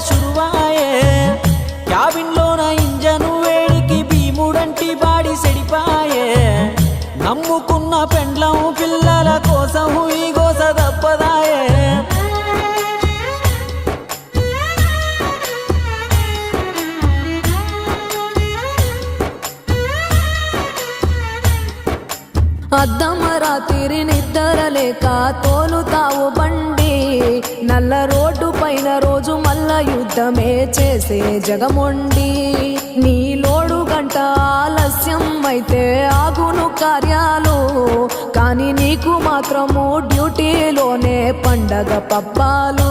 శురువాయే క్యాబిన్లోన engine వేడికి భీముడంటి body సెడిపాయే నమ్ముకున్న పెండ్లం పిల్లల కోసం ఈ గోస తప్పదాయే అద్దమరాతిరి నిద్రలేక తోలుతావు బండి నల్ల రోడ్డు పైన రోజు మల్ల యుద్ధమే చేసే జగమొండి నీ లోడు గంట ఆలస్యం అయితే ఆగును కార్యాలు కానీ నీకు మాత్రము డ్యూటీలోనే పండగ పబ్బాలు